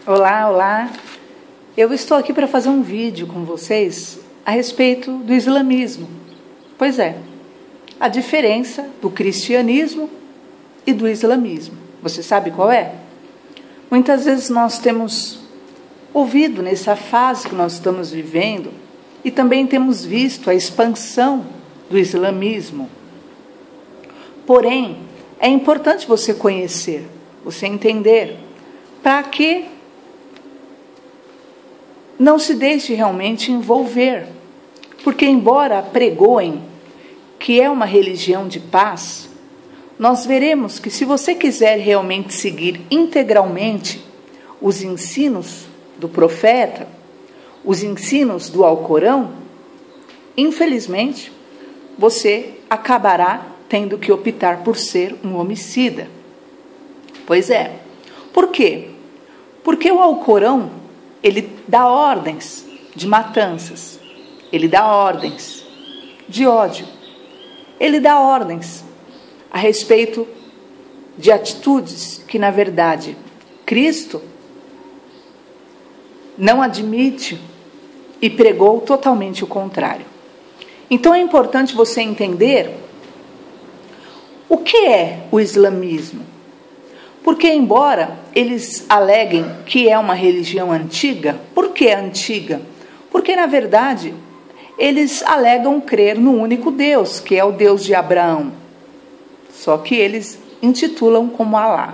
Olá, olá. Eu estou aqui para fazer um vídeo com vocês a respeito do islamismo. Pois é, a diferença do cristianismo e do islamismo. Você sabe qual é? Muitas vezes nós temos ouvido nessa fase que nós estamos vivendo e também temos visto a expansão do islamismo. Porém, é importante você conhecer, você entender, para que não se deixe realmente envolver. Porque embora pregoem que é uma religião de paz, nós veremos que se você quiser realmente seguir integralmente os ensinos do profeta, os ensinos do Alcorão, infelizmente, você acabará tendo que optar por ser um homicida. Pois é. Por quê? Porque o Alcorão, ele dá ordens de matanças, ele dá ordens de ódio, ele dá ordens a respeito de atitudes que, na verdade, Cristo não admite e pregou totalmente o contrário. Então é importante você entender o que é o islamismo. Porque embora eles aleguem que é uma religião antiga, por que antiga? Porque na verdade eles alegam crer no único Deus, que é o Deus de Abraão. Só que eles intitulam como Alá.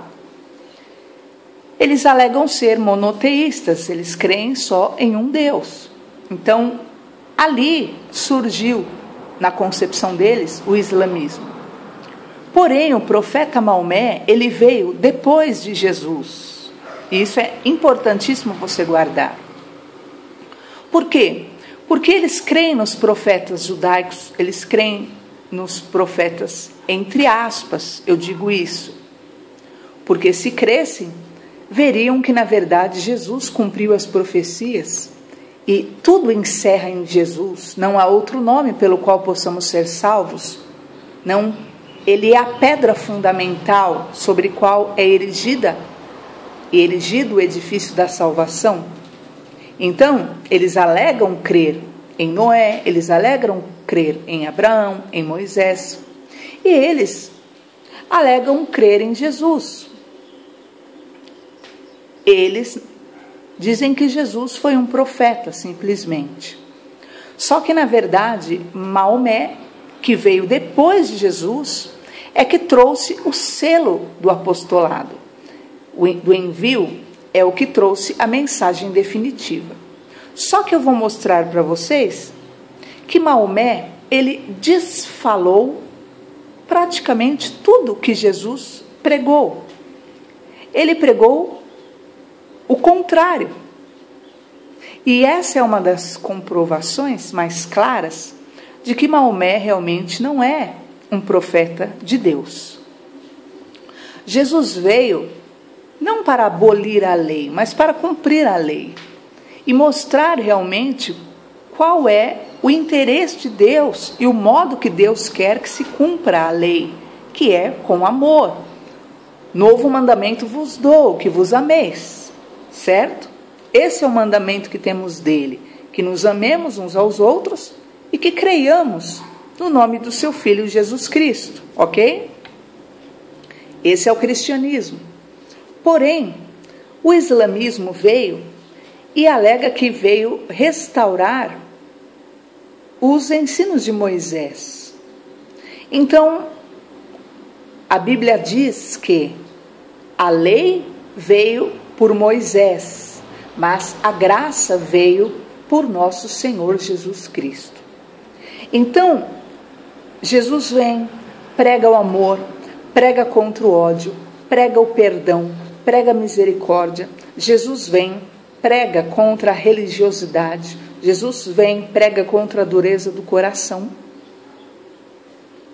Eles alegam ser monoteístas, eles creem só em um Deus. Então, ali surgiu, na concepção deles, o islamismo. Porém, o profeta Maomé, ele veio depois de Jesus. E isso é importantíssimo você guardar. Por quê? Porque eles creem nos profetas judaicos, eles creem nos profetas, entre aspas, eu digo isso. Porque se crescem, veriam que, na verdade, Jesus cumpriu as profecias e tudo encerra em Jesus. Não há outro nome pelo qual possamos ser salvos. Não, ele é a pedra fundamental sobre qual é erigido o edifício da salvação. Então, eles alegam crer em Noé, eles alegam crer em Abraão, em Moisés, e eles alegam crer em Jesus. Eles dizem que Jesus foi um profeta, simplesmente. Só que, na verdade, Maomé, que veio depois de Jesus, é que trouxe o selo do apostolado. Do envio é o que trouxe a mensagem definitiva. Só que eu vou mostrar para vocês que Maomé, ele desfalou praticamente tudo que Jesus pregou. Ele pregou o contrário. E essa é uma das comprovações mais claras de que Maomé realmente não é um profeta de Deus. Jesus veio não para abolir a lei, mas para cumprir a lei e mostrar realmente qual é o interesse de Deus e o modo que Deus quer que se cumpra a lei, que é com amor. Novo mandamento vos dou, que vos ameis. Certo? Esse é o mandamento que temos dele, que nos amemos uns aos outros e que creiamos no nome do seu Filho Jesus Cristo, ok? Esse é o cristianismo. Porém, o islamismo veio e alega que veio restaurar os ensinos de Moisés. Então, a Bíblia diz que a lei veio por Moisés, mas a graça veio por nosso Senhor Jesus Cristo. Então, Jesus vem, prega o amor, prega contra o ódio, prega o perdão, prega a misericórdia. Jesus vem, prega contra a religiosidade. Jesus vem, prega contra a dureza do coração.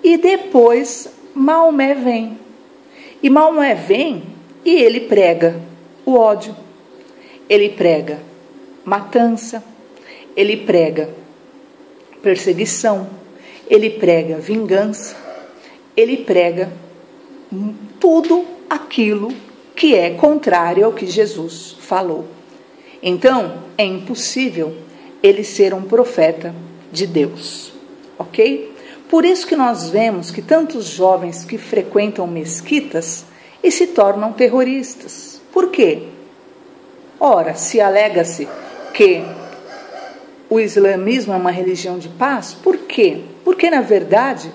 E depois, Maomé vem. E Maomé vem e ele prega o ódio, ele prega matança, ele prega perseguição, ele prega vingança, ele prega tudo aquilo que é contrária ao que Jesus falou. Então, é impossível ele ser um profeta de Deus, ok? Por isso que nós vemos que tantos jovens que frequentam mesquitas e se tornam terroristas. Por quê? Ora, se alega-se que o islamismo é uma religião de paz, por quê? Porque, na verdade,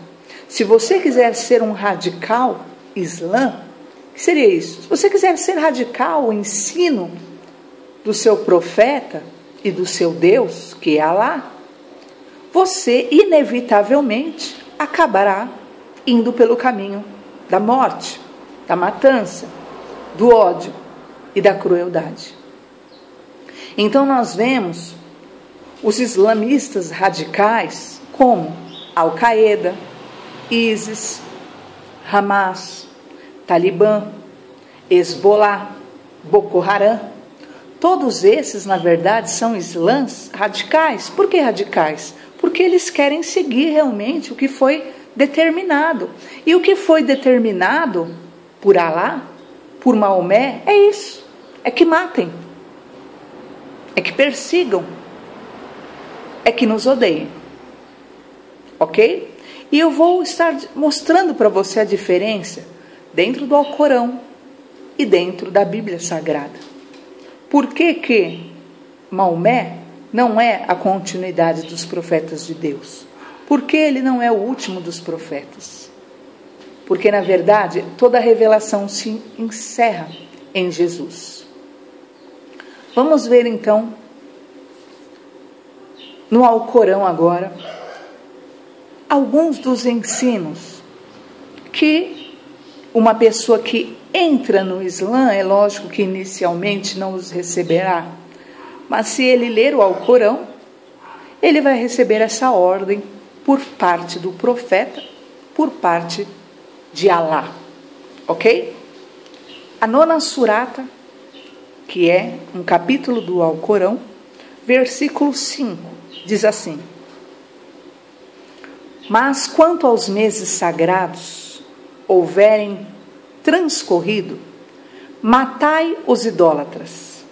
se você quiser ser um radical islã, o que seria isso? Se você quiser ser radical, o ensino do seu profeta e do seu Deus, que é Alá, você inevitavelmente acabará indo pelo caminho da morte, da matança, do ódio e da crueldade. Então nós vemos os islamistas radicais como Al-Qaeda, ISIS, Hamas, Talibã, Hezbollah, Boko Haram. Todos esses, na verdade, são islãs radicais. Por que radicais? Porque eles querem seguir realmente o que foi determinado. E o que foi determinado por Alá, por Maomé, é isso. É que matem. É que persigam. É que nos odeiem. Ok? E eu vou estar mostrando para você a diferença dentro do Alcorão e dentro da Bíblia Sagrada. Por que que Maomé não é a continuidade dos profetas de Deus? Por que ele não é o último dos profetas? Porque, na verdade, toda a revelação se encerra em Jesus. Vamos ver, então, no Alcorão agora, alguns dos ensinos que uma pessoa que entra no Islã, é lógico que inicialmente não os receberá, mas se ele ler o Alcorão, ele vai receber essa ordem por parte do profeta, por parte de Alá, ok? A nona surata, que é um capítulo do Alcorão, versículo 5, diz assim: mas quanto aos meses sagrados houverem transcorrido, matai os idólatras,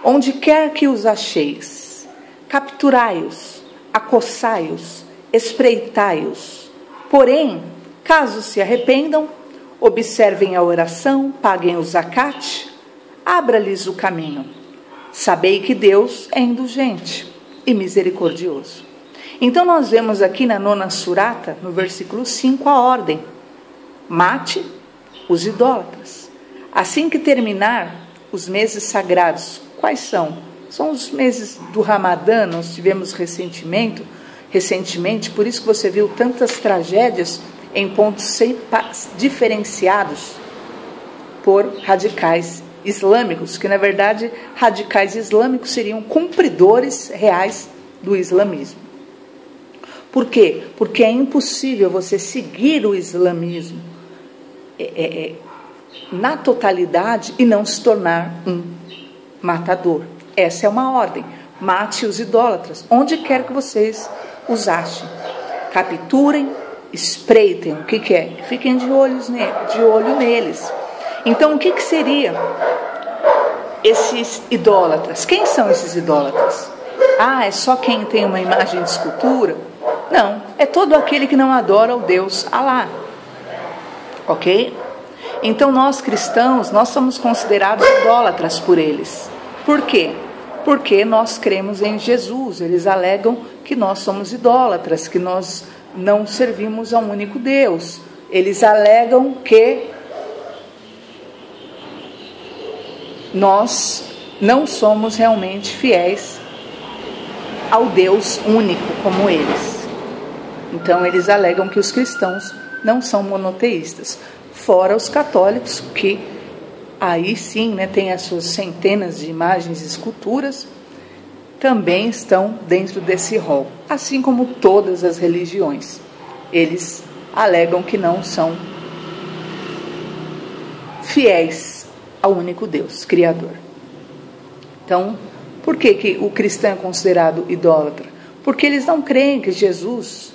onde quer que os acheis, capturai-os, acossai-os, espreitai-os. Porém, caso se arrependam, observem a oração, paguem o zakat, abra-lhes o caminho. Sabei que Deus é indulgente e misericordioso. Então nós vemos aqui na nona surata, no versículo 5, a ordem: mate os idólatras. Assim que terminar os meses sagrados, quais são? São os meses do Ramadã, nós tivemos recentemente, por isso que você viu tantas tragédias em pontos diferenciados por radicais islâmicos, que na verdade radicais islâmicos seriam cumpridores reais do islamismo. Por quê? Porque é impossível você seguir o islamismo na totalidade e não se tornar um matador. Essa é uma ordem: mate os idólatras, onde quer que vocês os achem. Capturem, espreitem. O que é? Fiquem de olho neles. Então, o que seria esses idólatras? Quem são esses idólatras? Ah, é só quem tem uma imagem de escultura? Não, é todo aquele que não adora o Deus Alá. Ok? Então nós cristãos, nós somos considerados idólatras por eles. Por quê? Porque nós cremos em Jesus. Eles alegam que nós somos idólatras, que nós não servimos a um único Deus. Eles alegam que nós não somos realmente fiéis ao Deus único como eles. Então eles alegam que os cristãos não são monoteístas, fora os católicos, que aí sim, tem as suas centenas de imagens e esculturas, também estão dentro desse rol, assim como todas as religiões. Eles alegam que não são fiéis ao único Deus, Criador. Então, por que o cristão é considerado idólatra? Porque eles não creem que Jesus,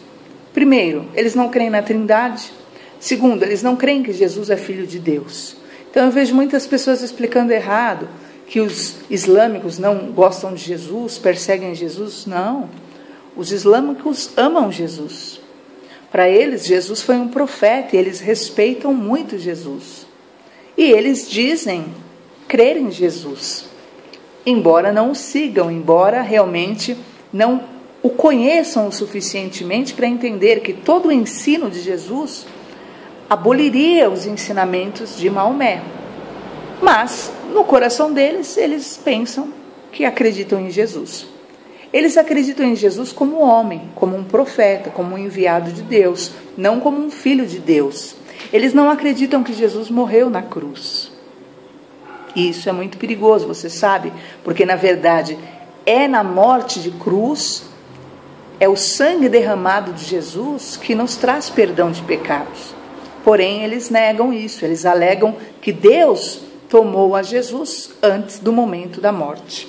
primeiro, eles não creem na Trindade. Segundo, eles não creem que Jesus é Filho de Deus. Então Então eu vejo muitas pessoas explicando errado, que os islâmicos não gostam de Jesus, perseguem Jesus. Não, os islâmicos amam Jesus. Para eles, Jesus foi um profeta e eles respeitam muito Jesus. E eles dizem crer em Jesus, embora não o sigam, embora realmente não o conheçam o suficientemente para entender que todo o ensino de Jesus aboliria os ensinamentos de Maomé. Mas, no coração deles, eles pensam que acreditam em Jesus. Eles acreditam em Jesus como homem, como um profeta, como um enviado de Deus, não como um filho de Deus. Eles não acreditam que Jesus morreu na cruz. E isso é muito perigoso, você sabe, porque na verdade é na morte de cruz, é o sangue derramado de Jesus que nos traz perdão de pecados. Porém, eles negam isso, eles alegam que Deus tomou a Jesus antes do momento da morte.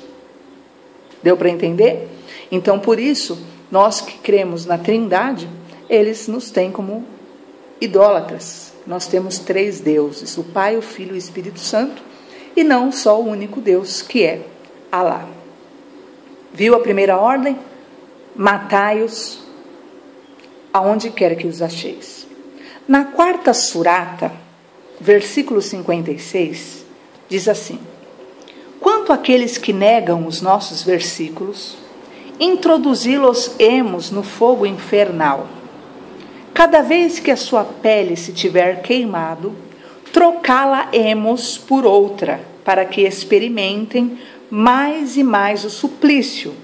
Deu para entender? Então, por isso, nós que cremos na Trindade, eles nos têm como idólatras. Nós temos 3 deuses, o Pai, o Filho e o Espírito Santo, e não só o único Deus, que é Alá. Viu a primeira ordem? Matai-os aonde quer que os acheis. Na 4ª surata, versículo 56, diz assim: quanto àqueles que negam os nossos versículos, introduzi-los-emos no fogo infernal. Cada vez que a sua pele se tiver queimado, trocá-la-emos por outra, para que experimentem mais e mais o suplício.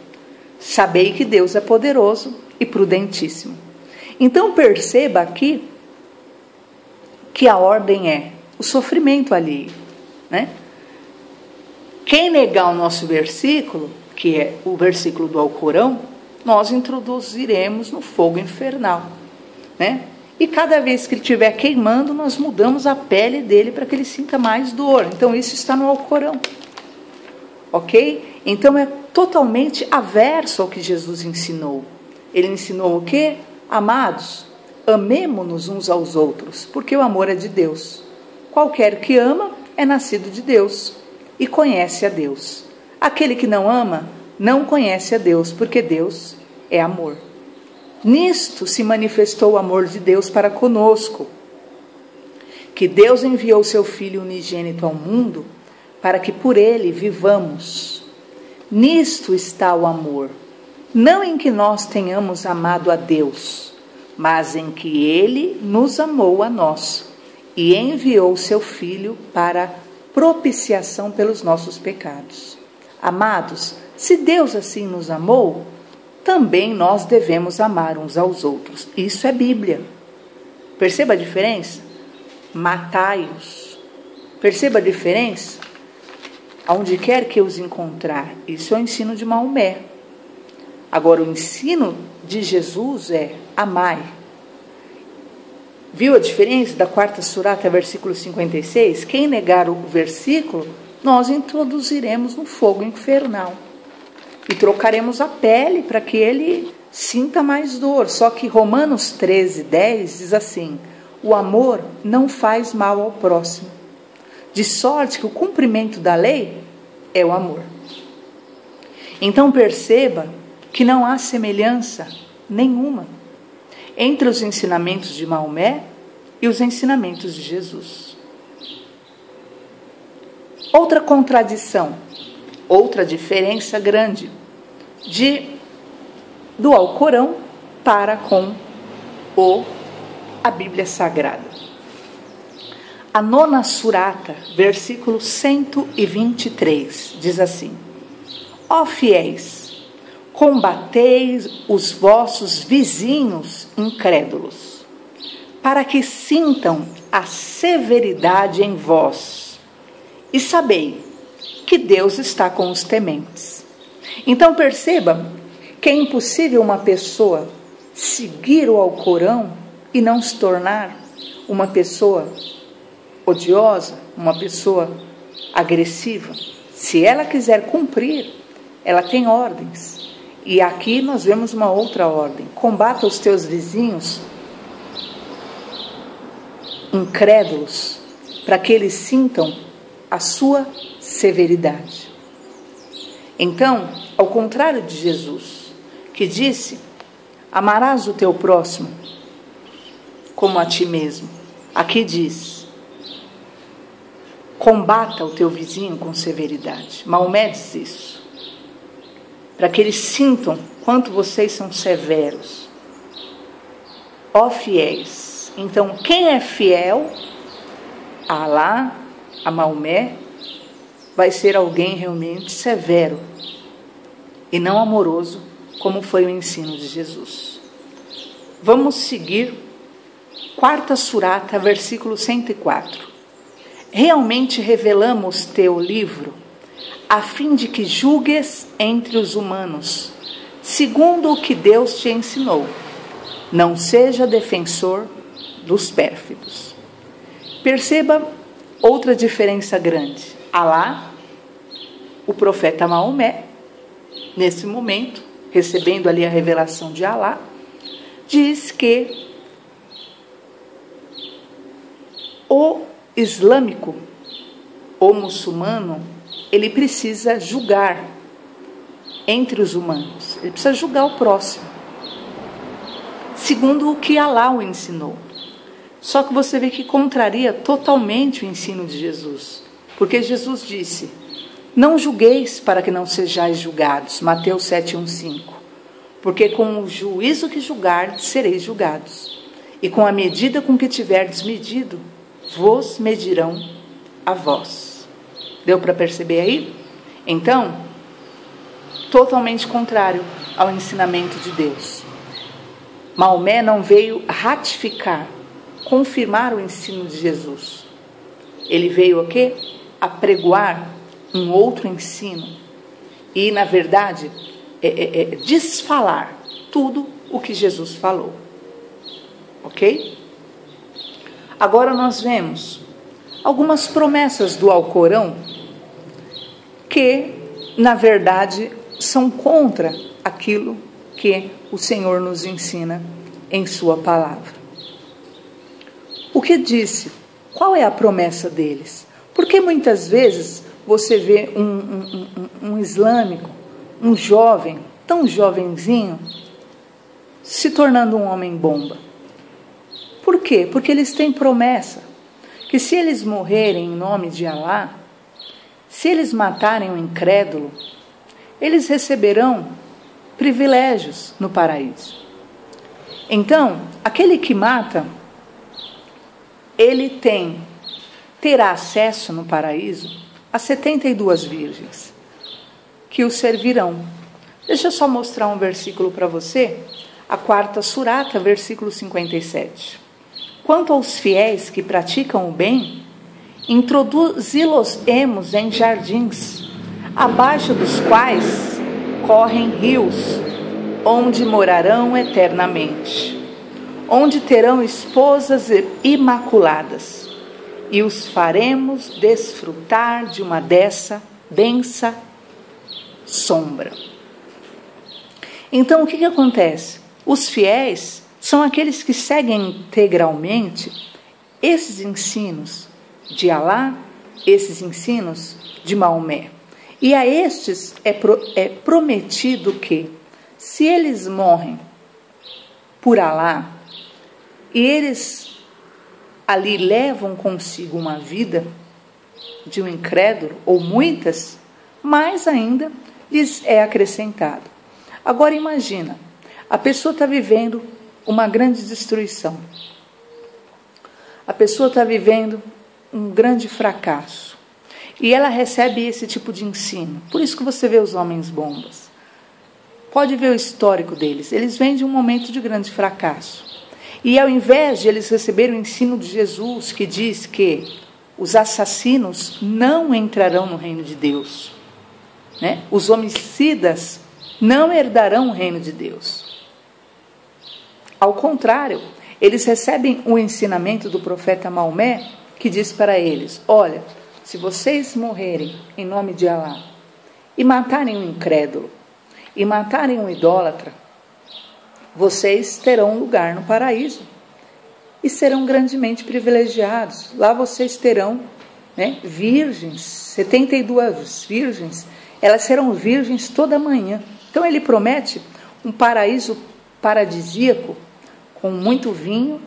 Sabei que Deus é poderoso e prudentíssimo. Então perceba aqui que a ordem é o sofrimento alheio, né? Quem negar o nosso versículo, que é o versículo do Alcorão, nós introduziremos no fogo infernal, né? E cada vez que ele estiver queimando, nós mudamos a pele dele para que ele sinta mais dor. Então isso está no Alcorão, ok? Então é totalmente averso ao que Jesus ensinou. Ele ensinou o quê? Amados, amemo-nos uns aos outros, porque o amor é de Deus. Qualquer que ama é nascido de Deus e conhece a Deus. Aquele que não ama não conhece a Deus, porque Deus é amor. Nisto se manifestou o amor de Deus para conosco, que Deus enviou seu Filho unigênito ao mundo para que por ele vivamos. Nisto está o amor, não em que nós tenhamos amado a Deus, mas em que ele nos amou a nós e enviou seu Filho para propiciação pelos nossos pecados. Amados, se Deus assim nos amou, também nós devemos amar uns aos outros. Isso é Bíblia. Perceba a diferença? Matai-os. Perceba a diferença? Aonde quer que os encontrar. Isso é o ensino de Maomé. Agora, o ensino de Jesus é amai. Viu a diferença da 4ª surata, versículo 56? Quem negar o versículo, nós introduziremos no fogo infernal. E trocaremos a pele para que ele sinta mais dor. Só que Romanos 13:10 diz assim: o amor não faz mal ao próximo, de sorte que o cumprimento da lei é o amor. Então perceba que não há semelhança nenhuma entre os ensinamentos de Maomé e os ensinamentos de Jesus. Outra contradição, outra diferença grande do Alcorão para com a Bíblia Sagrada. A 9ª surata, versículo 123, diz assim: ó fiéis, combateis os vossos vizinhos incrédulos, para que sintam a severidade em vós, e sabei que Deus está com os tementes. Então perceba que é impossível uma pessoa seguir o Alcorão e não se tornar uma pessoa odiosa, uma pessoa agressiva. Se ela quiser cumprir, ela tem ordens. E aqui nós vemos uma outra ordem: combata os teus vizinhos incrédulos, para que eles sintam a sua severidade. Então, ao contrário de Jesus, que disse: amarás o teu próximo como a ti mesmo, aqui diz: combata o teu vizinho com severidade. Maomé diz isso, para que eles sintam quanto vocês são severos. Ó fiéis. Então, quem é fiel a Alá, a Maomé, vai ser alguém realmente severo e não amoroso, como foi o ensino de Jesus. Vamos seguir 4ª Surata, versículo 104. Realmente revelamos teu livro, a fim de que julgues entre os humanos, segundo o que Deus te ensinou. Não seja defensor dos pérfidos. Perceba outra diferença grande. Alá, o profeta Maomé, nesse momento, recebendo ali a revelação de Alá, diz que o islâmico, o muçulmano, ele precisa julgar entre os humanos. Ele precisa julgar o próximo, segundo o que Alá o ensinou. Só que você vê que contraria totalmente o ensino de Jesus. Porque Jesus disse: não julgueis para que não sejais julgados. Mateus 7:1-5. Porque com o juízo que julgardes, sereis julgados. E com a medida com que tiverdes medido, vos medirão a vós. Deu para perceber aí? Então, totalmente contrário ao ensinamento de Deus. Maomé não veio ratificar, confirmar o ensino de Jesus. Ele veio a quê? Apregoar um outro ensino. E, na verdade, desfalar tudo o que Jesus falou. Ok? Agora nós vemos algumas promessas do Alcorão que, na verdade, são contra aquilo que o Senhor nos ensina em sua palavra. O que disse? Qual é a promessa deles? Porque muitas vezes você vê um islâmico, um jovem, tão jovenzinho, se tornando um homem-bomba. Por quê? Porque eles têm promessa que se eles morrerem em nome de Alá, se eles matarem o incrédulo, eles receberão privilégios no paraíso. Então, aquele que mata, ele terá acesso no paraíso a 72 virgens que o servirão. Deixa eu só mostrar um versículo para você, a 4ª Surata, versículo 57. Quanto aos fiéis que praticam o bem, introduzi-los-emos em jardins, abaixo dos quais correm rios, onde morarão eternamente, onde terão esposas imaculadas, e os faremos desfrutar de uma densa sombra. Então, o que acontece? Os fiéis são aqueles que seguem integralmente esses ensinos de Alá, esses ensinos de Maomé. E a estes é prometido que, se eles morrem por Alá, e eles ali levam consigo uma vida de um incrédulo, ou muitas, mais ainda lhes é acrescentado. Agora imagina, a pessoa está vivendo uma grande destruição. A pessoa está vivendo um grande fracasso. E ela recebe esse tipo de ensino. Por isso que você vê os homens bombas. Pode ver o histórico deles. Eles vêm de um momento de grande fracasso. E ao invés de eles receberem o ensino de Jesus, que diz que os assassinos não entrarão no reino de Deus, né? Os homicidas não herdarão o reino de Deus. Ao contrário, eles recebem o ensinamento do profeta Maomé, que diz para eles: olha, se vocês morrerem em nome de Alá, e matarem um incrédulo, e matarem um idólatra, vocês terão um lugar no paraíso. e serão grandemente privilegiados. Lá vocês terão, né, virgens, 72 virgens, elas serão virgens toda manhã. Então ele promete um paraíso paradisíaco com muito vinho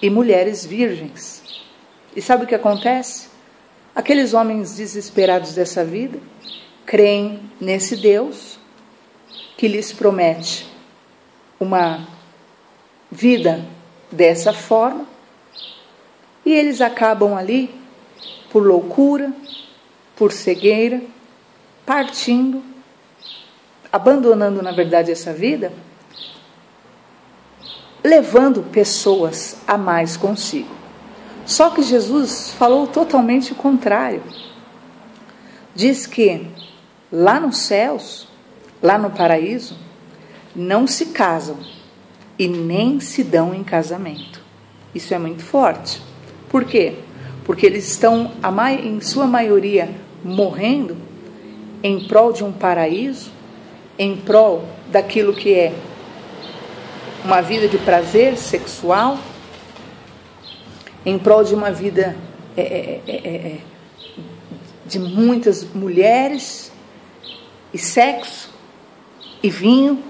e mulheres virgens. E sabe o que acontece? Aqueles homens desesperados dessa vida creem nesse Deus que lhes promete uma vida dessa forma, e eles acabam ali por loucura, por cegueira, partindo, abandonando na verdade essa vida, levando pessoas a mais consigo. Só que Jesus falou totalmente o contrário. Diz que lá nos céus, lá no paraíso, não se casam e nem se dão em casamento. Isso é muito forte. Por quê? Porque eles estão, em sua maioria, morrendo em prol de um paraíso, em prol daquilo que é uma vida de prazer sexual, em prol de uma vida de muitas mulheres, e sexo, e vinho.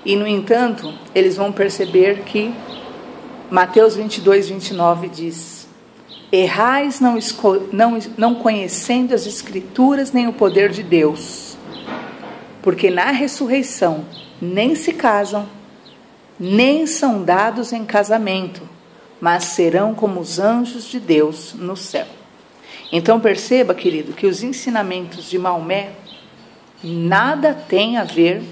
E, no entanto, eles vão perceber que Mateus 22, 29 diz: errais não conhecendo as Escrituras nem o poder de Deus, porque na ressurreição nem se casam, nem são dados em casamento, mas serão como os anjos de Deus no céu. Então perceba, querido, que os ensinamentos de Maomé nada tem a ver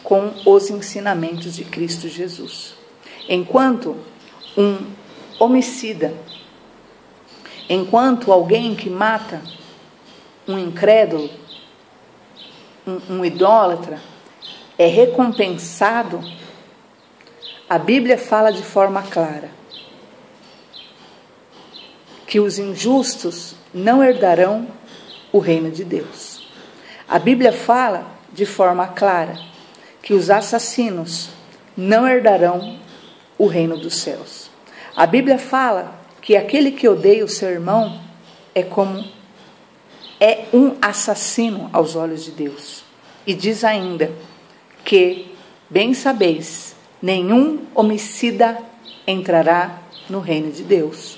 com os ensinamentos de Cristo Jesus. Enquanto um homicida, enquanto alguém que mata um incrédulo, um idólatra, é recompensado, a Bíblia fala de forma clara que os injustos não herdarão o reino de Deus. A Bíblia fala de forma clara que os assassinos não herdarão o reino dos céus. A Bíblia fala que aquele que odeia o seu irmão é um assassino aos olhos de Deus. E diz ainda que, bem sabeis, nenhum homicida entrará no reino de Deus,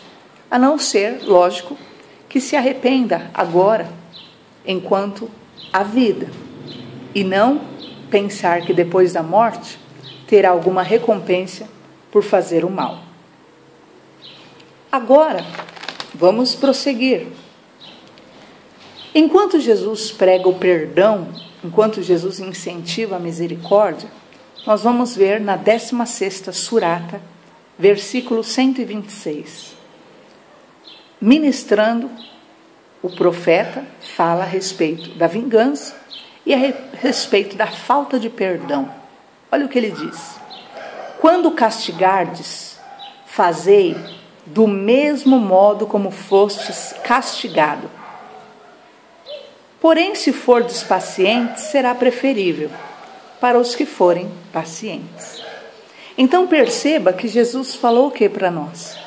a não ser, lógico, que se arrependa agora, enquanto há vida, e não pensar que depois da morte terá alguma recompensa por fazer o mal. Agora, vamos prosseguir. Enquanto Jesus prega o perdão, enquanto Jesus incentiva a misericórdia, nós vamos ver na 16ª surata, versículo 126. Ministrando, o profeta fala a respeito da vingança e a respeito da falta de perdão. Olha o que ele diz: quando castigardes, fazei do mesmo modo como fostes castigado. Porém, se fordes pacientes, será preferível para os que forem pacientes. Então perceba que Jesus falou o que para nós?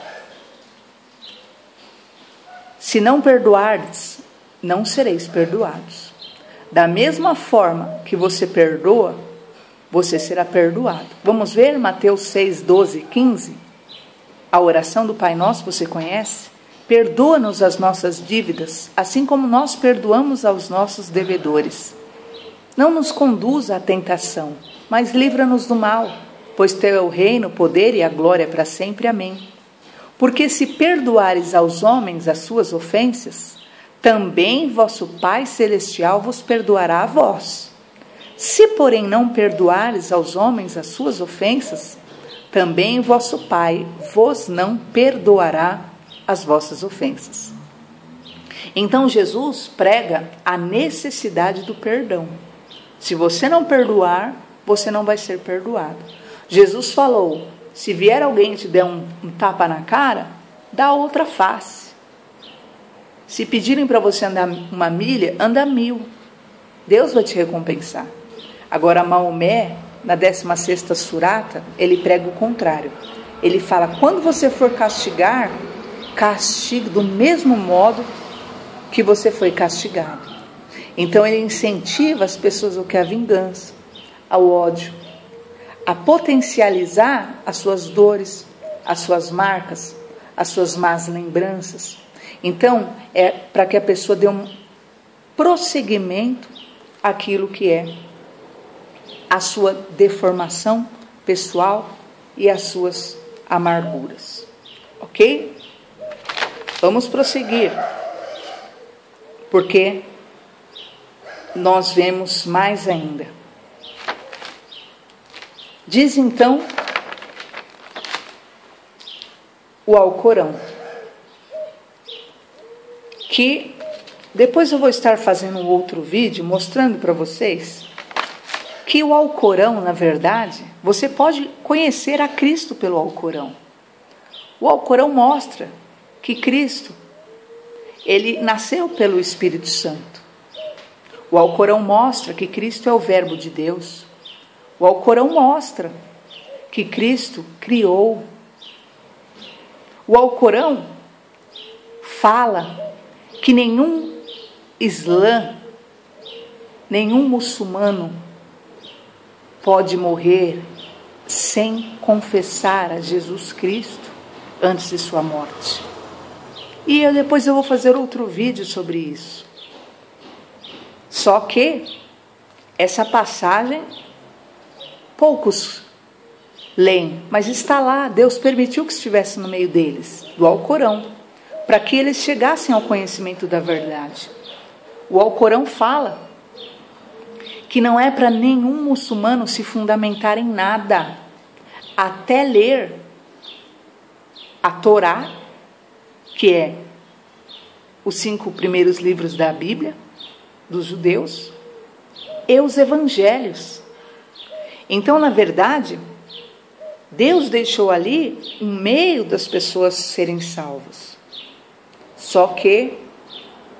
Se não perdoardes, não sereis perdoados. Da mesma forma que você perdoa, você será perdoado. Vamos ver Mateus 6, 12, 15? A oração do Pai Nosso você conhece? Perdoa-nos as nossas dívidas, assim como nós perdoamos aos nossos devedores. Não nos conduza à tentação, mas livra-nos do mal, pois teu é o reino, o poder e a glória para sempre. Amém. Porque se perdoares aos homens as suas ofensas, também vosso Pai Celestial vos perdoará a vós. Se, porém, não perdoares aos homens as suas ofensas, também vosso Pai vos não perdoará as vossas ofensas. Então Jesus prega a necessidade do perdão. Se você não perdoar, você não vai ser perdoado. Jesus falou: se vier alguém e te der um tapa na cara, dá outra face. Se pedirem para você andar 1 milha, anda 1000. Deus vai te recompensar. Agora Maomé, na 16ª surata, ele prega o contrário. Ele fala, quando você for castigar, castigue do mesmo modo que você foi castigado. Então ele incentiva as pessoas ao que? A vingança, ao ódio, a potencializar as suas dores, as suas marcas, as suas más lembranças. Então é para que a pessoa dê um prosseguimento àquilo que é a sua deformação pessoal e as suas amarguras. Ok? Vamos prosseguir, porque nós vemos mais ainda. Diz então o Alcorão, que depois eu vou estar fazendo um outro vídeo mostrando para vocês que o Alcorão, na verdade, você pode conhecer a Cristo pelo Alcorão. O Alcorão mostra que Cristo, ele nasceu pelo Espírito Santo. O Alcorão mostra que Cristo é o Verbo de Deus. O Alcorão mostra que Cristo criou. O Alcorão fala que nenhum islã, nenhum muçulmano pode morrer sem confessar a Jesus Cristo antes de sua morte. E depois eu vou fazer outro vídeo sobre isso. Só que essa passagem poucos leem, mas está lá. Deus permitiu que estivesse no meio deles, do Alcorão, para que eles chegassem ao conhecimento da verdade. O Alcorão fala que não é para nenhum muçulmano se fundamentar em nada até ler a Torá, que é os 5 primeiros livros da Bíblia dos judeus, e os evangelhos. Então, na verdade, Deus deixou ali um meio das pessoas serem salvas. Só que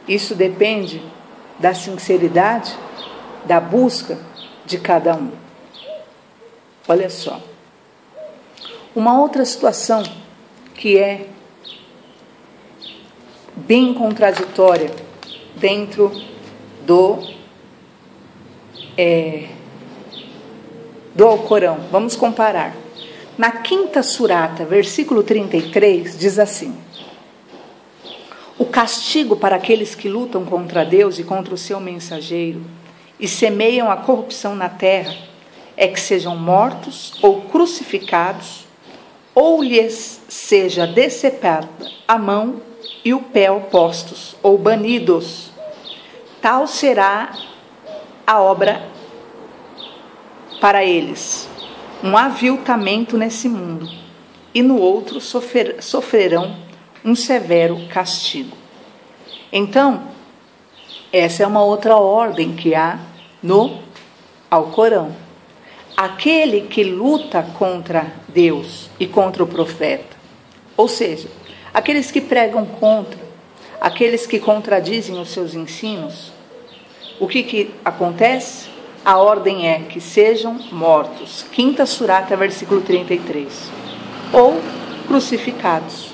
isso depende da sinceridade, da busca de cada um. Olha só. Uma outra situação que é bem contraditória dentro do Alcorão. Vamos comparar. Na 5ª surata, versículo 33, diz assim: o castigo para aqueles que lutam contra Deus e contra o seu mensageiro e semeiam a corrupção na terra é que sejam mortos ou crucificados, ou lhes seja decepada a mão e o pé opostos, ou banidos. Tal será a obra para eles, um aviltamento nesse mundo, e no outro sofrerão um severo castigo. Então, essa é uma outra ordem que há no Alcorão. Aquele que luta contra Deus e contra o profeta, ou seja, aqueles que pregam contra, aqueles que contradizem os seus ensinos, o que acontece? A ordem é que sejam mortos. 5ª surata, versículo 33. Ou crucificados,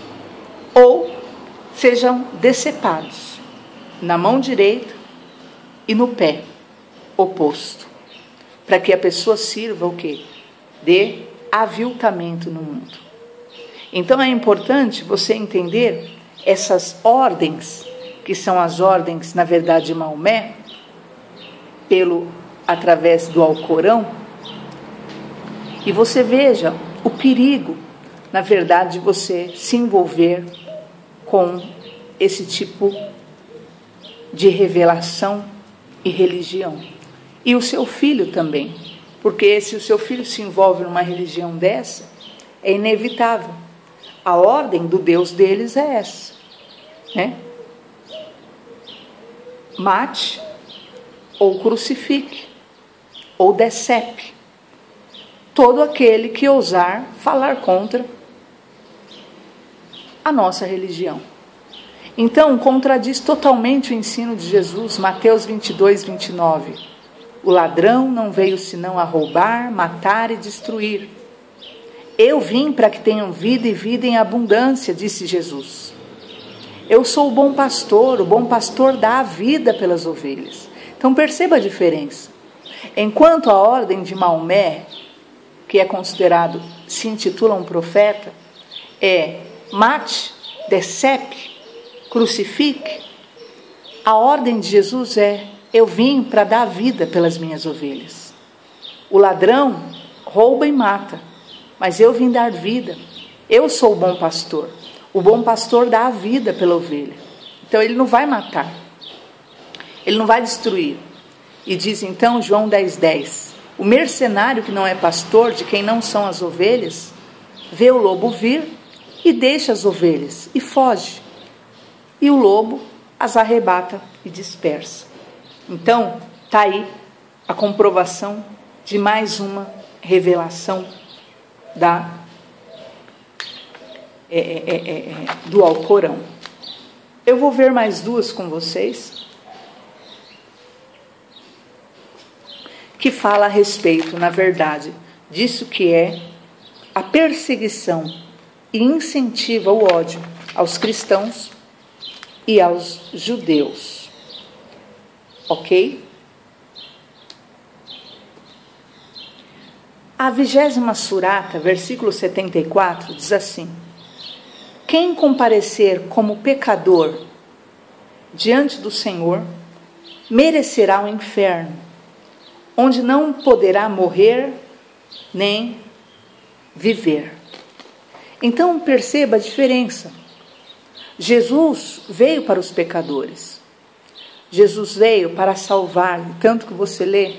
ou sejam decepados na mão direita e no pé oposto, para que a pessoa sirva o quê? De aviltamento no mundo. Então é importante você entender essas ordens, que são as ordens, na verdade, de Maomé, através do Alcorão, e você veja o perigo, na verdade, de você se envolver com esse tipo de revelação e religião. E o seu filho também, porque se o seu filho se envolve numa religião dessa, é inevitável. A ordem do Deus deles é essa, né? Mate ou crucifique ou decepe todo aquele que ousar falar contra a nossa religião. Então, contradiz totalmente o ensino de Jesus, Mateus 22, 29. O ladrão não veio senão a roubar, matar e destruir. Eu vim para que tenham vida e vida em abundância, disse Jesus. Eu sou o bom pastor dá a vida pelas ovelhas. Então perceba a diferença. Enquanto a ordem de Maomé, que é considerado, se intitula um profeta, é mate, decepe, crucifique, a ordem de Jesus é: eu vim para dar vida pelas minhas ovelhas. O ladrão rouba e mata, mas eu vim dar vida. Eu sou o bom pastor. O bom pastor dá a vida pela ovelha. Então ele não vai matar, ele não vai destruir. E diz então João 10:10, o mercenário que não é pastor, de quem não são as ovelhas, vê o lobo vir e deixa as ovelhas e foge. E o lobo as arrebata e dispersa. Então, está aí a comprovação de mais uma revelação do Alcorão. Eu vou ver mais duas com vocês, que fala a respeito, na verdade, disso que é a perseguição e incentiva o ódio aos cristãos e aos judeus. Ok? A 20ª surata, versículo 74, diz assim: quem comparecer como pecador diante do Senhor, merecerá o inferno, onde não poderá morrer nem viver. Então perceba a diferença. Jesus veio para os pecadores. Jesus veio para salvar. Tanto que você lê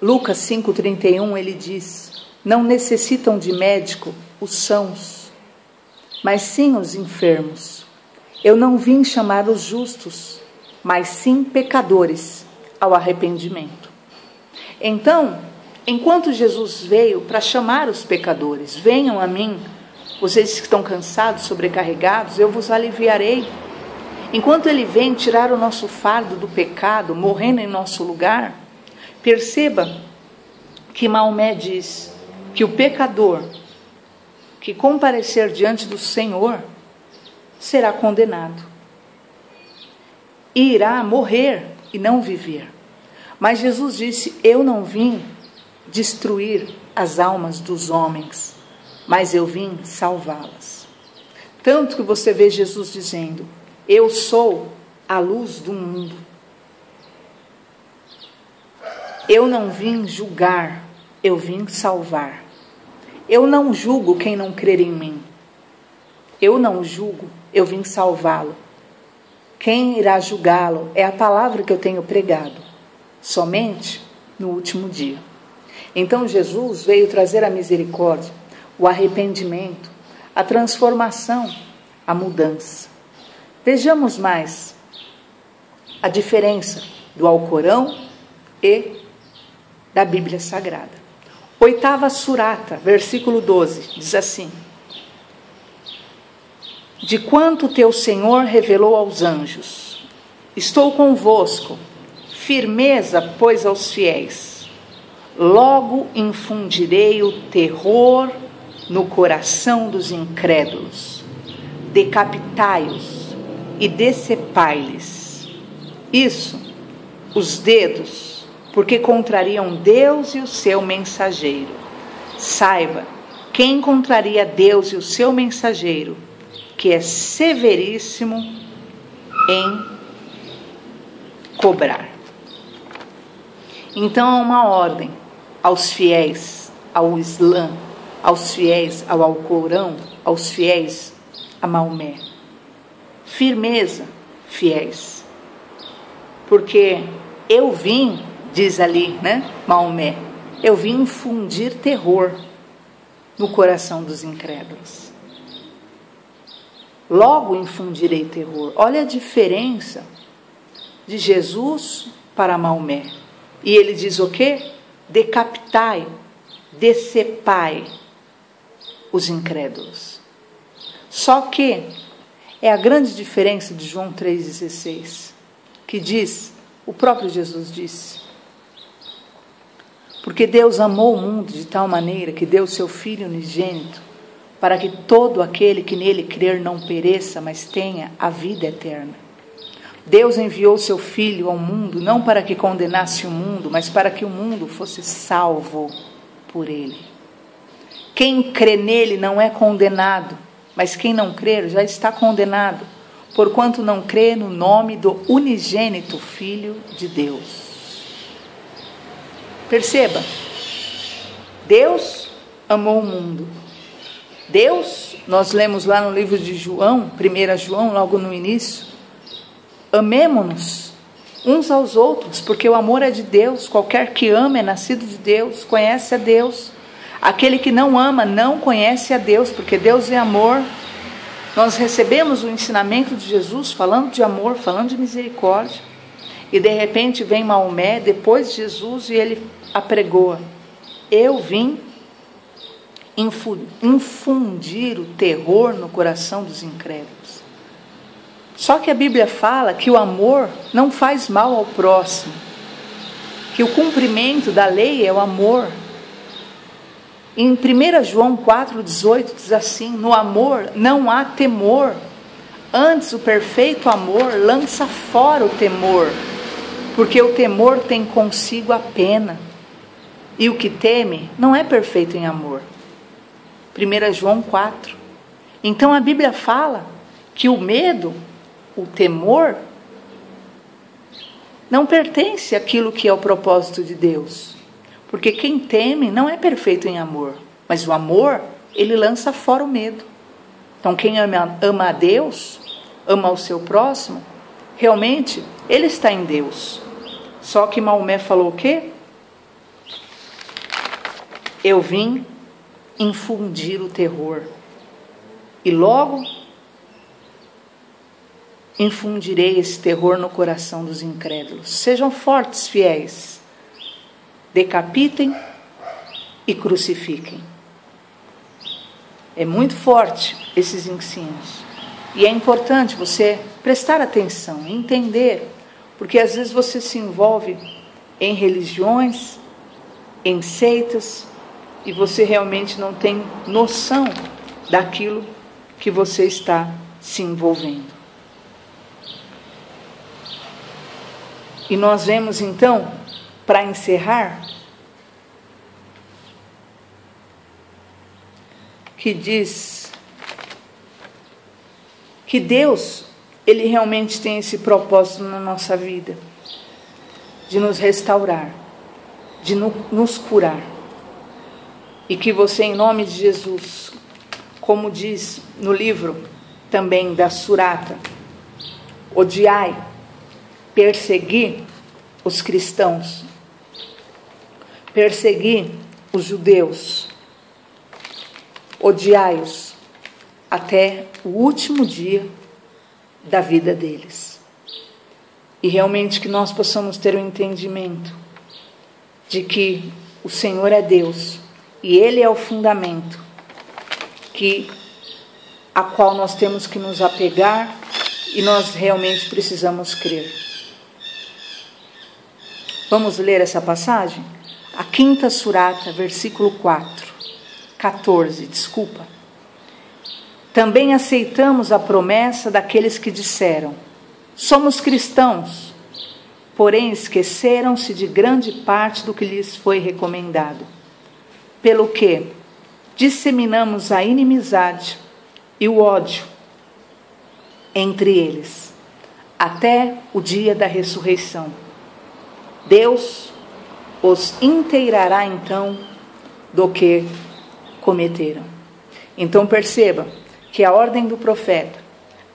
Lucas 5,31, ele diz: não necessitam de médico os sãos, mas sim os enfermos. Eu não vim chamar os justos, mas sim pecadores ao arrependimento. Então, enquanto Jesus veio para chamar os pecadores, venham a mim, vocês que estão cansados, sobrecarregados, eu vos aliviarei. Enquanto ele vem tirar o nosso fardo do pecado, morrendo em nosso lugar, perceba que Maomé diz que o pecador que comparecer diante do Senhor será condenado e irá morrer e não viver. Mas Jesus disse: eu não vim destruir as almas dos homens, mas eu vim salvá-las. Tanto que você vê Jesus dizendo: eu sou a luz do mundo. Eu não vim julgar, eu vim salvar. Eu não julgo quem não crer em mim. Eu não julgo, eu vim salvá-lo. Quem irá julgá-lo é a palavra que eu tenho pregado, somente no último dia. Então Jesus veio trazer a misericórdia, o arrependimento, a transformação, a mudança. Vejamos mais a diferença do Alcorão e da Bíblia Sagrada. 8ª surata, versículo 12, diz assim: de quanto teu Senhor revelou aos anjos, estou convosco, firmeza, pois, aos fiéis. Logo infundirei o terror no coração dos incrédulos. Decapitai-os e decepai-lhes. Isso, os dedos, porque contrariam Deus e o seu mensageiro. Saiba, quem contraria Deus e o seu mensageiro, que é severíssimo em cobrar. Então há uma ordem aos fiéis ao Islã, aos fiéis ao Alcorão, aos fiéis a Maomé. Firmeza, fiéis. Porque eu vim, diz ali, Maomé, eu vim infundir terror no coração dos incrédulos. Logo infundirei terror. Olha a diferença de Jesus para Maomé. E ele diz o quê? Decapitai, decepai os incrédulos. Só que é a grande diferença de João 3,16, que diz, o próprio Jesus disse: Porque Deus amou o mundo de tal maneira que deu o seu Filho unigênito, para que todo aquele que nele crer não pereça, mas tenha a vida eterna. Deus enviou o seu Filho ao mundo, não para que condenasse o mundo, mas para que o mundo fosse salvo por ele. Quem crê nele não é condenado, mas quem não crer já está condenado, porquanto não crê no nome do unigênito Filho de Deus. Perceba, Deus amou o mundo. Deus, nós lemos lá no livro de João, 1 João, logo no início, amemo-nos uns aos outros, porque o amor é de Deus. Qualquer que ama é nascido de Deus, conhece a Deus. Aquele que não ama não conhece a Deus, porque Deus é amor. Nós recebemos o ensinamento de Jesus falando de amor, falando de misericórdia. E de repente vem Maomé, depois de Jesus, e ele apregoa: eu vim infundir o terror no coração dos incrédulos. Só que a Bíblia fala que o amor não faz mal ao próximo, que o cumprimento da lei é o amor. Em 1 João 4,18 diz assim: no amor não há temor, antes o perfeito amor lança fora o temor, porque o temor tem consigo a pena, e o que teme não é perfeito em amor. 1 João 4. Então a Bíblia fala que o medo, o temor, não pertence àquilo que é o propósito de Deus. Porque quem teme não é perfeito em amor, mas o amor, ele lança fora o medo. Então quem ama a Deus, ama o seu próximo, realmente ele está em Deus. Só que Maomé falou o quê? Eu vim infundir o terror, e logo infundirei esse terror no coração dos incrédulos. Sejam fortes, fiéis, decapitem e crucifiquem. É muito forte esses ensinos, e é importante você prestar atenção, entender, porque às vezes você se envolve em religiões, em seitas, e você realmente não tem noção daquilo que você está se envolvendo. E nós vemos então, para encerrar, que diz que Deus, ele realmente tem esse propósito na nossa vida, de nos restaurar, de nos curar. E que você, em nome de Jesus, como diz no livro também da Surata, odiai, persegui os cristãos, persegui os judeus, odiai-os até o último dia da vida deles. E realmente que nós possamos ter o entendimento de que o Senhor é Deus, e Ele é o fundamento a qual nós temos que nos apegar, e nós realmente precisamos crer. Vamos ler essa passagem? A 5ª Surata, versículo 14. Também aceitamos a promessa daqueles que disseram: somos cristãos, porém esqueceram-se de grande parte do que lhes foi recomendado. Pelo que disseminamos a inimizade e o ódio entre eles, até o dia da ressurreição. Deus os inteirará então do que cometeram. Então perceba que a ordem do profeta,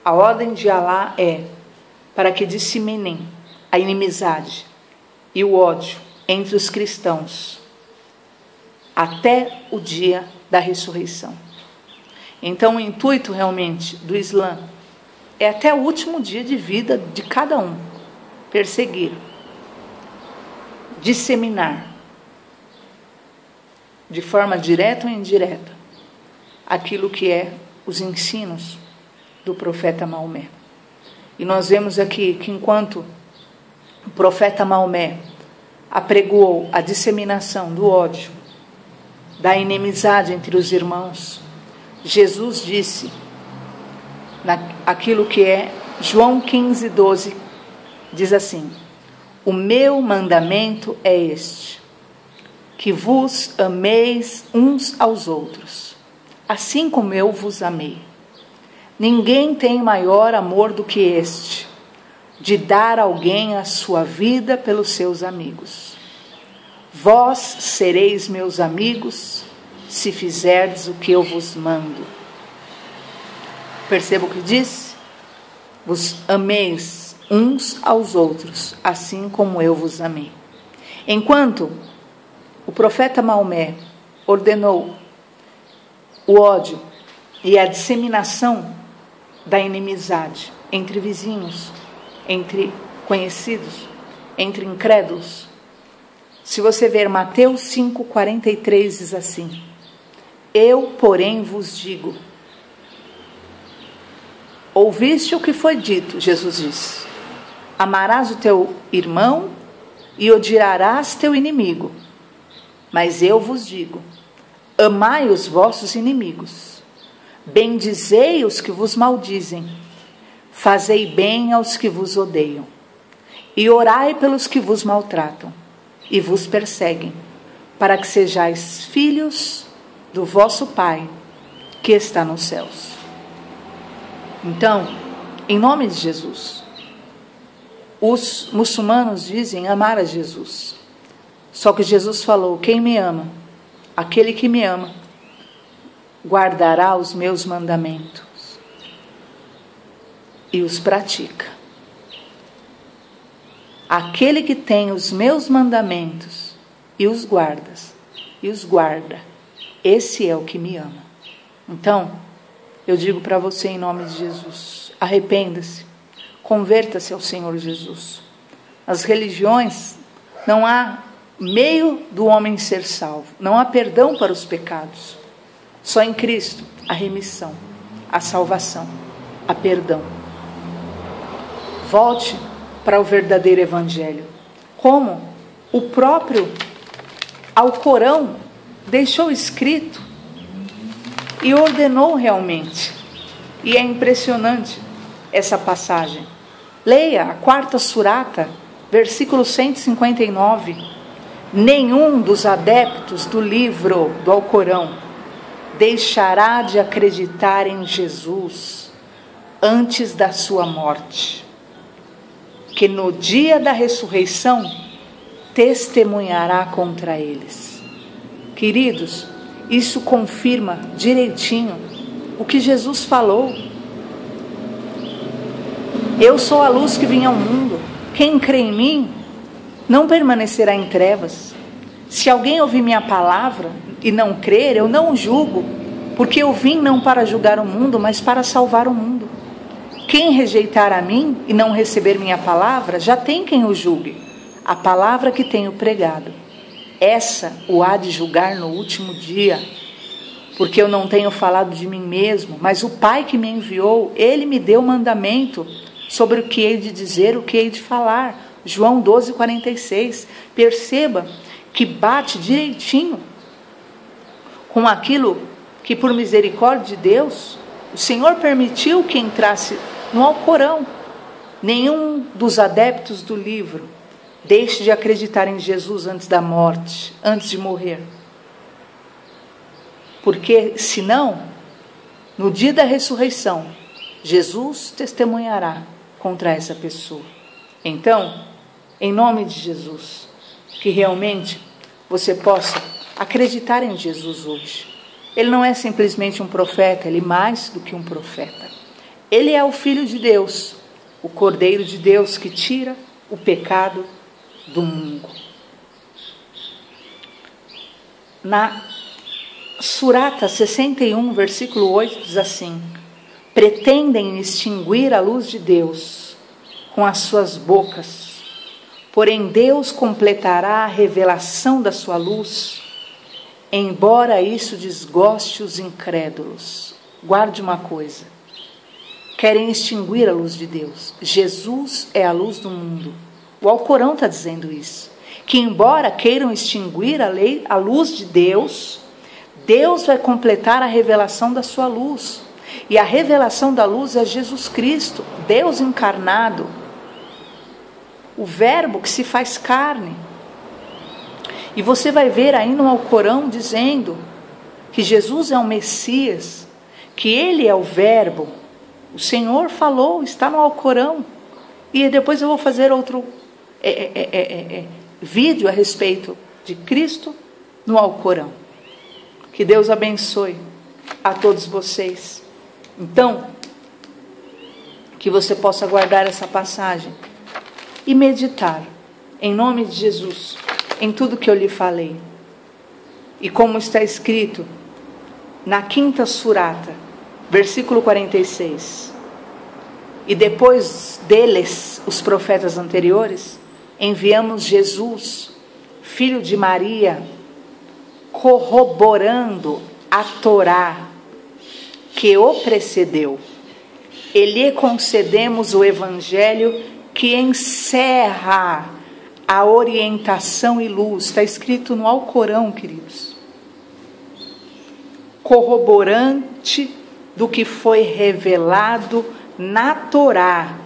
a ordem de Alá é para que disseminem a inimizade e o ódio entre os cristãos até o dia da ressurreição. Então o intuito realmente do Islã é até o último dia de vida de cada um perseguir, disseminar de forma direta ou indireta aquilo que é os ensinos do profeta Maomé. E nós vemos aqui que enquanto o profeta Maomé apregoou a disseminação do ódio, da inimizade entre os irmãos, Jesus disse, aquilo que é João 15:12, diz assim: o meu mandamento é este, que vos ameis uns aos outros, assim como eu vos amei. Ninguém tem maior amor do que este, de dar alguém a sua vida pelos seus amigos. Vós sereis meus amigos, se fizerdes o que eu vos mando. Perceba o que diz? Vos ameis uns aos outros, assim como eu vos amei. Enquanto o profeta Maomé ordenou o ódio e a disseminação da inimizade entre vizinhos, entre conhecidos, entre incrédulos. Se você ver Mateus 5:43, diz assim: eu, porém, vos digo. Ouviste o que foi dito, Jesus disse: amarás o teu irmão e odiarás teu inimigo. Mas eu vos digo: amai os vossos inimigos, bendizei os que vos maldizem, fazei bem aos que vos odeiam, e orai pelos que vos maltratam e vos perseguem, para que sejais filhos do vosso Pai que está nos céus. Então, em nome de Jesus, os muçulmanos dizem amar a Jesus. Só que Jesus falou: quem me ama, aquele que me ama, guardará os meus mandamentos e os pratica. Aquele que tem os meus mandamentos e os guarda, esse é o que me ama. Então, eu digo para você em nome de Jesus: arrependa-se, converta-se ao Senhor Jesus. As religiões, não há meio do homem ser salvo, não há perdão para os pecados. Só em Cristo a remissão, a salvação, a perdão. Volte para o verdadeiro evangelho, como o próprio Alcorão deixou escrito e ordenou realmente. E é impressionante essa passagem. Leia a 4ª surata, versículo 159. Nenhum dos adeptos do livro do Alcorão deixará de acreditar em Jesus antes da sua morte, que no dia da ressurreição testemunhará contra eles. Queridos, isso confirma direitinho o que Jesus falou. Eu sou a luz que vim ao mundo. Quem crê em mim não permanecerá em trevas. Se alguém ouvir minha palavra e não crer, eu não o julgo, porque eu vim não para julgar o mundo, mas para salvar o mundo. Quem rejeitar a mim e não receber minha palavra, já tem quem o julgue. A palavra que tenho pregado, essa o há de julgar no último dia, porque eu não tenho falado de mim mesmo, mas o Pai que me enviou, Ele me deu mandamento sobre o que hei de dizer, o que hei de falar. João 12:46. Perceba que bate direitinho com aquilo que, por misericórdia de Deus, o Senhor permitiu que entrasse no Alcorão. Nenhum dos adeptos do livro deixe de acreditar em Jesus antes da morte, antes de morrer. Porque, senão, no dia da ressurreição, Jesus testemunhará contra essa pessoa. Então, em nome de Jesus, que realmente você possa acreditar em Jesus hoje. Ele não é simplesmente um profeta, ele é mais do que um profeta. Ele é o Filho de Deus, o Cordeiro de Deus que tira o pecado do mundo. Na Surata 61, versículo 8, diz assim: pretendem extinguir a luz de Deus com as suas bocas, porém Deus completará a revelação da sua luz, embora isso desgoste os incrédulos. Guarde uma coisa: querem extinguir a luz de Deus. Jesus é a luz do mundo. O Alcorão está dizendo isso. que embora queiram extinguir a luz de Deus, Deus vai completar a revelação da sua luz. E a revelação da luz é Jesus Cristo, Deus encarnado, o Verbo que se faz carne. E você vai ver aí no Alcorão dizendo que Jesus é o Messias, que Ele é o Verbo. O Senhor falou, está no Alcorão. E depois eu vou fazer outro vídeo a respeito de Cristo no Alcorão. Que Deus abençoe a todos vocês. Então, que você possa guardar essa passagem e meditar, em nome de Jesus, em tudo que eu lhe falei. E como está escrito na 5ª surata, versículo 46. E depois deles, os profetas anteriores, enviamos Jesus, filho de Maria, corroborando a Torá que o precedeu. E lhe concedemos o evangelho que encerra a orientação e luz. Está escrito no Alcorão, queridos. Corroborante do que foi revelado na Torá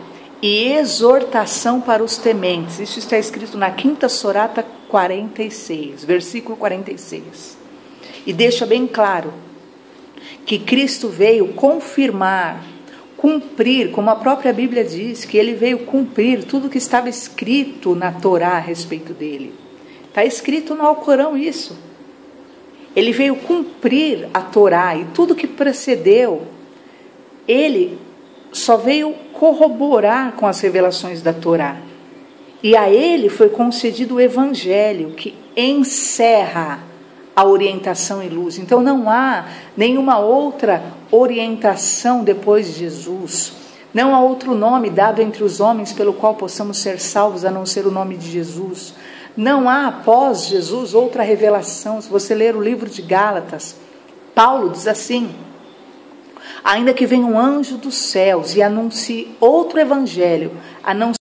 e exortação para os tementes. Isso está escrito na 5ª surata 46, versículo 46. E deixa bem claro que Cristo veio confirmar, cumprir, como a própria Bíblia diz, que Ele veio cumprir tudo que estava escrito na Torá a respeito dele. Está escrito no Alcorão isso. Ele veio cumprir a Torá e tudo que precedeu. Ele só veio corroborar com as revelações da Torá. E a ele foi concedido o Evangelho, que encerra a orientação e luz. Então não há nenhuma outra orientação depois de Jesus. Não há outro nome dado entre os homens pelo qual possamos ser salvos, a não ser o nome de Jesus. Não há após Jesus outra revelação. Se você ler o livro de Gálatas, Paulo diz assim: ainda que venha um anjo dos céus e anuncie outro evangelho, a não